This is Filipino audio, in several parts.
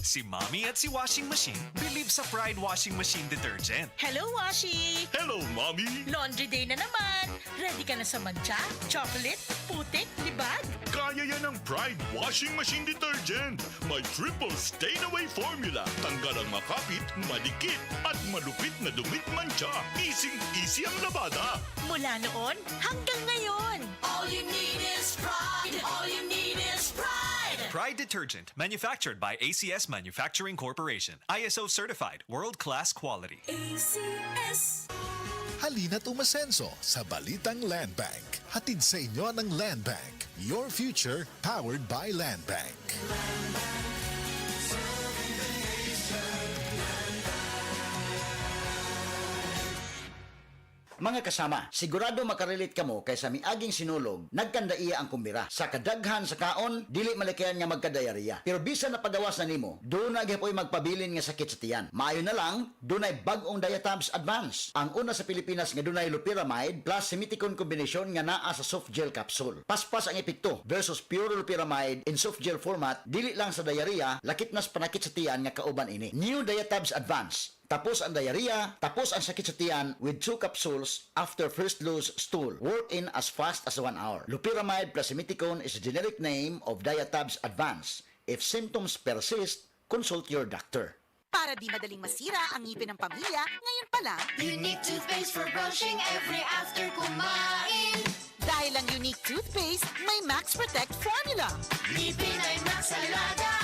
Si Mommy at si Washing Machine believe sa Pride Washing Machine Detergent. Hello, Washi! Hello, Mommy! Laundry day na naman. Ready ka na sa mancha, chocolate, putik, libag? Kaya yan ang Pride Washing Machine Detergent. May triple stain-away formula. Tanggal ang makapit, madikit, at malupit na dumit mancha. Easy ang labada. Mula noon hanggang ngayon. All you need is pride. All you need is pride. Pride Detergent, manufactured by ACS Manufacturing Corporation. ISO certified, world-class quality. ACS. Halina't umasenso sa Balitang Land Bank. Hatid sa inyo ng Land Bank. Your future powered by Land Bank. Mga kasama, sigurado makarelate kamo kay sa miaging sinulog, nagkandaiya ang kumbira. Sa kadaghan sa kaon, dili malikayan nga magkadayariya. Pero bisan na pagawas na nimo, doon na gyapon magpabilin nga sakit sa tiyan. Maayo na lang, dunay bag-ong Diatabs Advance. Ang una sa Pilipinas nga dunay loperamide plus semiticone kombinasyon nga naa sa soft gel capsule. Paspas ang epekto versus pure loperamide in soft gel format, dili lang sa diarrhea, lakit nas panakit sa tiyan nga kauban ini. New Diatabs Advance. Tapos ang diarrhea, tapos ang sakit sa tiyan with 2 capsules after first loose stool. Work in as fast as 1 hour. Loperamide plus semiticone is a generic name of Diatabs Advance. If symptoms persist, consult your doctor. Para di madaling masira ang ngipin ng pamilya, ngayon pa lang, Unique toothpaste for brushing every after kumain. dahil ang unique toothpaste, may Max Protect formula. Ngipin ay Max Alaga.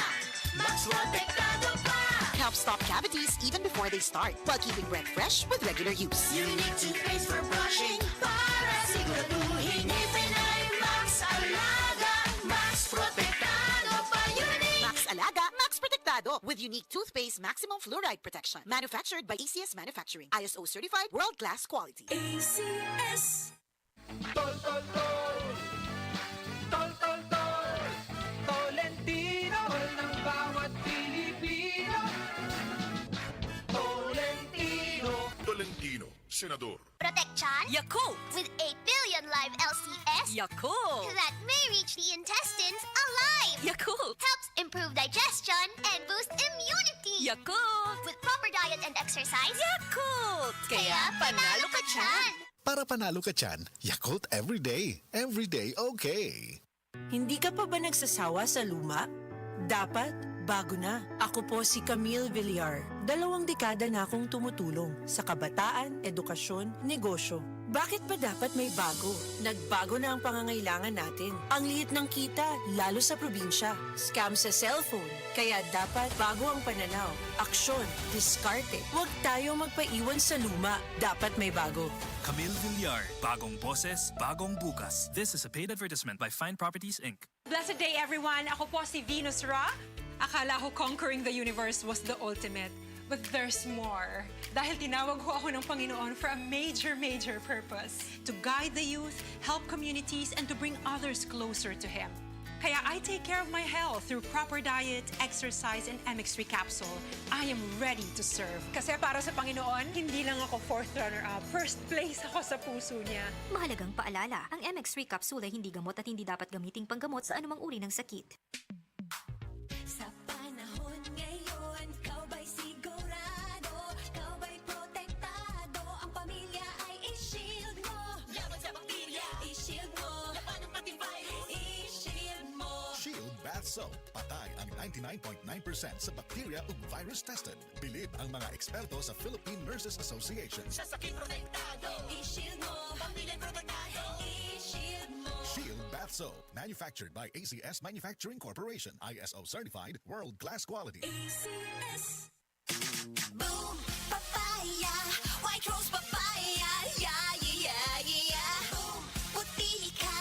Max Protectado pa. Helps stop cavities even before they start, while keeping breath fresh with regular use. Unique toothpaste for brushing para siguraduhin ngipin ay Max Alaga. Max Protectado pa. Unique. Max Alaga, Max Protectado with unique toothpaste maximum fluoride protection. Manufactured by ACS Manufacturing. ISO certified world-class quality. ACS. Tol, tol, tol! Tol, tol, tol! Tolentino! Tol ng bawat Pilipino! Tolentino! Tolentino, Senador. Protection Yakult! with 8 billion live LCS Yakult! that may reach the intestines alive. Yakult! Helps improve digestion and boost immunity. Yakult! With proper diet and exercise. Yakult! Kaya panalo ka dyan! Para panalo ka dyan, Yakult everyday. Everyday okay. Hindi ka pa ba nagsasawa sa luma? Dapat, bago na. Ako po si Camille Villar. 2 dekada na akong tumutulong sa kabataan, edukasyon, negosyo. Bakit ba dapat may bago? Nagbago na ang pangangailangan natin. Ang liit ng kita, lalo sa probinsya. Scam sa cellphone. Kaya dapat bago ang pananaw. Aksyon, diskarte. Huwag tayo magpaiwan sa luma. Dapat may bago. Camille Villar, bagong boses, bagong bukas. This is a paid advertisement by Fine Properties, Inc. Blessed day, everyone! Ako po si Venus Ra. Akala ko conquering the universe was the ultimate. But there's more. Dahil tinawag ko ako ng Panginoon for a major, major purpose. To guide the youth, help communities, and to bring others closer to Him. Kaya I take care of my health through proper diet, exercise, and MX3 capsule. I am ready to serve. Kasi para sa Panginoon, hindi lang ako 4th runner-up. First place ako sa puso niya. Mahalagang paalala, ang MX3 capsule ay hindi gamot at hindi dapat gamiting panggamot sa anumang uri ng sakit. Sa panahon ngayon, ikaw ba'y sigurado? Ikaw ba'y protektado? Ang pamilya ay i-shield mo. Laban sa bakterya, i-shield mo. Laban ng pati virus, i-shield mo. Shield Bath Soap. Patay ang 99.9% sa bacteria ug virus tested. Bilib ang mga eksperto sa Philippine Nurses Association. Sa sakit protektado, i-shield mo. Pamilya protektado, i-shield mo. Shield Bath Soap. Manufactured by ACS Manufacturing Corporation. ISO certified world-class quality. ACS. Boom, papaya, white rose papaya, yeah, yeah, yeah. Boom, puti ka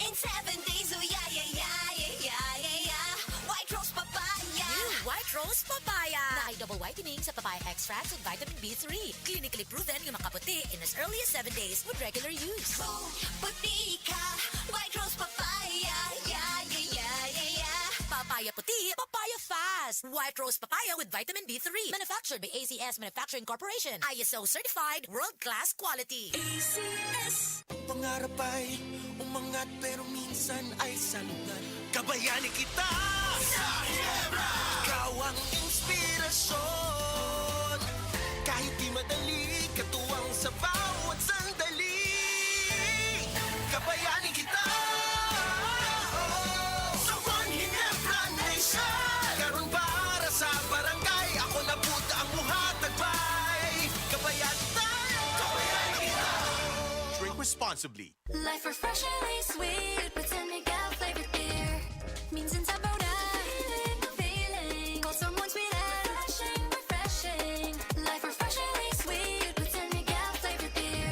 in 7 days, oh yeah, yeah, yeah, yeah, yeah, yeah. White rose papaya. New White Rose Papaya na ay double whitening sa papaya extracts and vitamin B3. Clinically proven yung makaputi in as early as 7 days with regular use. Boom, puti ka, white rose papaya, yeah, yeah, yeah, yeah, yeah. Papaya puti, papaya fast. White Rose Papaya with vitamin B3. Manufactured by ACS Manufacturing Corporation. ISO certified world-class quality. ACS. Pangarap ay umangat pero minsan ay salungat. Kabayani kita sa Ginebra! Ikaw ang responsibly. Life refreshingly sweet with San Miguel flavored beer. Minsan sabaw na, feeling. Cold someone sweet and refreshing. Life refreshingly sweet with San Miguel flavored beer.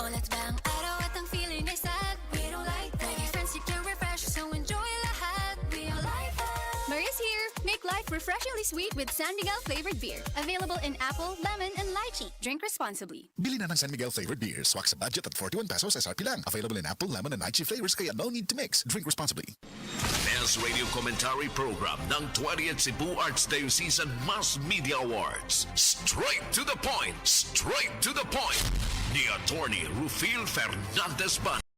Ulit bang araw at ang feeling ay sad. We don't like that. Lagi friends to refresh, so enjoy lahat. We don't like that. Maria's here. Make life refreshingly sweet with San Miguel flavored beer. Available in apple, lemon, and lychee. Drink responsibly. Bili na ng San Miguel flavored beer. Swak sa budget at 41 pesos SRP lang. Available in apple, lemon, and lychee flavors kaya no need to mix. Drink responsibly. Best Radio Commentary Program ng 20th Cebu Archdiocese Mass Media Awards. Straight to the point. Straight to the point. Ni Attorney Rufil Fernandez Ban.